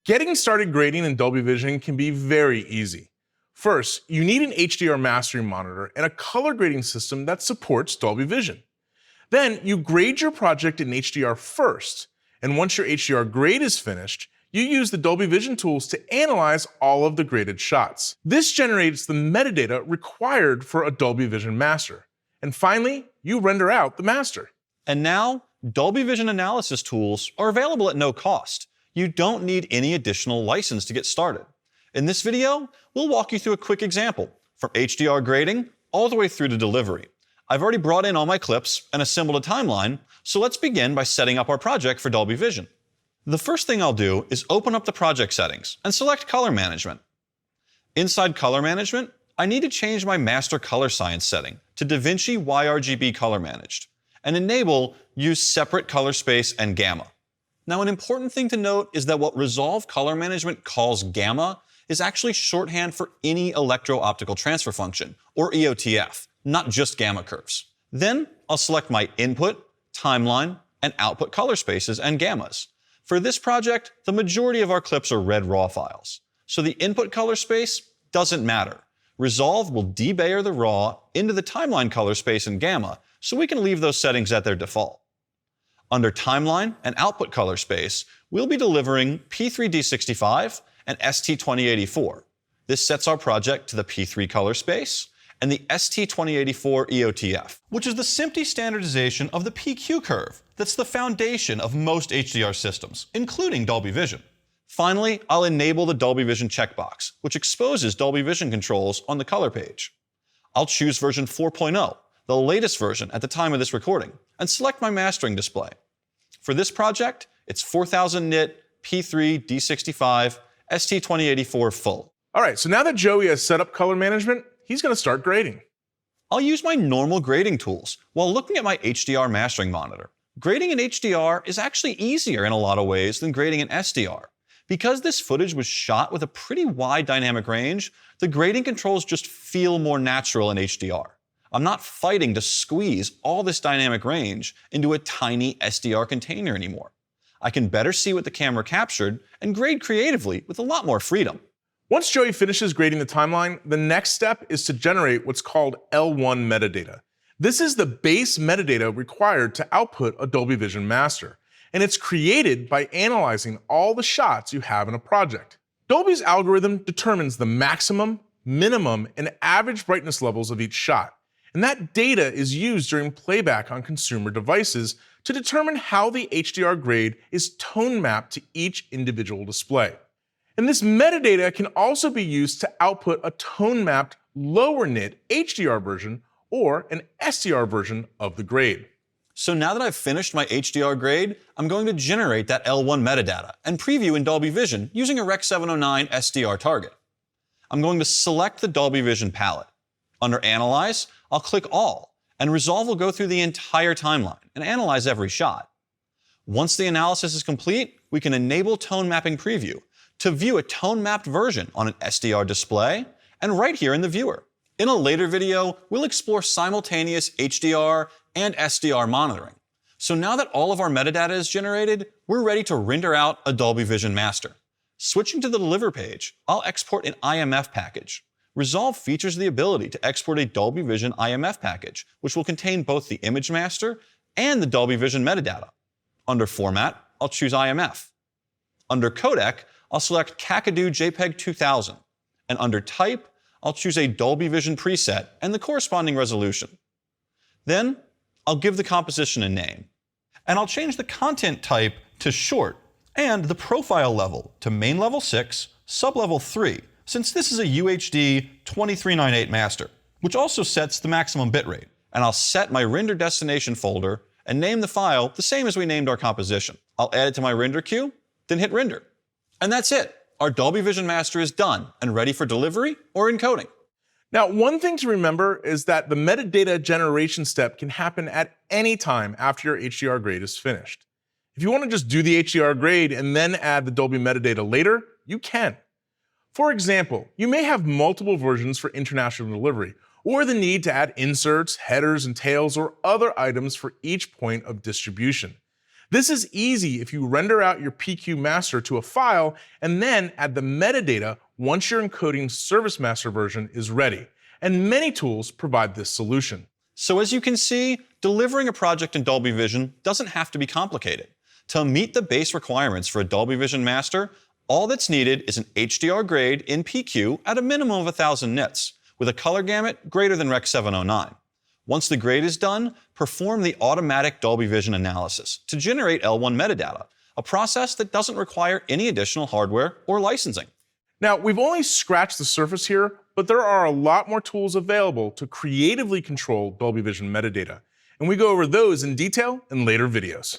Getting started grading in Dolby Vision can be very easy. First, you need an HDR mastering monitor and a color grading system that supports Dolby Vision. Then you grade your project in HDR first, and once your HDR grade is finished, you use the Dolby Vision tools to analyze all of the graded shots. This generates the metadata required for a Dolby Vision master. And finally, you render out the master. And now, Dolby Vision analysis tools are available at no cost. You don't need any additional license to get started. In this video, we'll walk you through a quick example, from HDR grading all the way through to delivery. I've already brought in all my clips and assembled a timeline, so let's begin by setting up our project for Dolby Vision. The first thing I'll do is open up the project settings and select Color Management. Inside Color Management, I need to change my Master Color Science setting to DaVinci YRGB Color Managed and enable Use Separate Color Space and Gamma. Now, an important thing to note is that what Resolve Color Management calls gamma is actually shorthand for any electro-optical transfer function, or EOTF, not just gamma curves. Then I'll select my input, timeline, and output color spaces and gammas. For this project, the majority of our clips are red RAW files, so the input color space doesn't matter. Resolve will debayer the RAW into the timeline color space and gamma, so we can leave those settings at their default. Under Timeline and Output Color Space, we'll be delivering P3D65 and ST2084. This sets our project to the P3 color space and the ST2084 EOTF, which is the SMPTE standardization of the PQ curve that's the foundation of most HDR systems, including Dolby Vision. Finally, I'll enable the Dolby Vision checkbox, which exposes Dolby Vision controls on the color page. I'll choose version 4.0, the latest version at the time of this recording, and select my mastering display. For this project, it's 4000 nit P3 D65 ST2084 full. All right, so now that Joey has set up color management, he's going to start grading. I'll use my normal grading tools while looking at my HDR mastering monitor. Grading in HDR is actually easier in a lot of ways than grading in SDR. Because this footage was shot with a pretty wide dynamic range, the grading controls just feel more natural in HDR. I'm not fighting to squeeze all this dynamic range into a tiny SDR container anymore. I can better see what the camera captured and grade creatively with a lot more freedom. Once Joey finishes grading the timeline, the next step is to generate what's called L1 metadata. This is the base metadata required to output a Dolby Vision master, and it's created by analyzing all the shots you have in a project. Dolby's algorithm determines the maximum, minimum, and average brightness levels of each shot, and that data is used during playback on consumer devices to determine how the HDR grade is tone mapped to each individual display. And this metadata can also be used to output a tone-mapped lower nit HDR version or an SDR version of the grade. So now that I've finished my HDR grade, I'm going to generate that L1 metadata and preview in Dolby Vision using a Rec. 709 SDR target. I'm going to select the Dolby Vision palette. Under Analyze, I'll click All, and Resolve will go through the entire timeline and analyze every shot. Once the analysis is complete, we can enable Tone Mapping Preview to view a tone-mapped version on an SDR display and right here in the viewer. In a later video, we'll explore simultaneous HDR and SDR monitoring. So now that all of our metadata is generated, we're ready to render out a Dolby Vision master. Switching to the Deliver page, I'll export an IMF package. Resolve features the ability to export a Dolby Vision IMF package, which will contain both the image master and the Dolby Vision metadata. Under Format, I'll choose IMF. Under Codec, I'll select Kakadu JPEG 2000, and under Type, I'll choose a Dolby Vision preset and the corresponding resolution. Then, I'll give the composition a name, and I'll change the content type to short and the profile level to main level 6, sublevel 3, since this is a UHD 2398 master, which also sets the maximum bitrate. And I'll set my render destination folder and name the file the same as we named our composition. I'll add it to my render queue, then hit render. And that's it. Our Dolby Vision master is done and ready for delivery or encoding. Now, one thing to remember is that the metadata generation step can happen at any time after your HDR grade is finished. If you want to just do the HDR grade and then add the Dolby metadata later, you can. For example, you may have multiple versions for international delivery, or the need to add inserts, headers, and tails, or other items for each point of distribution. This is easy if you render out your PQ master to a file and then add the metadata once your encoding service master version is ready. And many tools provide this solution. So as you can see, delivering a project in Dolby Vision doesn't have to be complicated. To meet the base requirements for a Dolby Vision master, all that's needed is an HDR grade in PQ at a minimum of 1000 nits, with a color gamut greater than Rec. 709. Once the grade is done, perform the automatic Dolby Vision analysis to generate L1 metadata, a process that doesn't require any additional hardware or licensing. Now, we've only scratched the surface here, but there are a lot more tools available to creatively control Dolby Vision metadata, and we go over those in detail in later videos.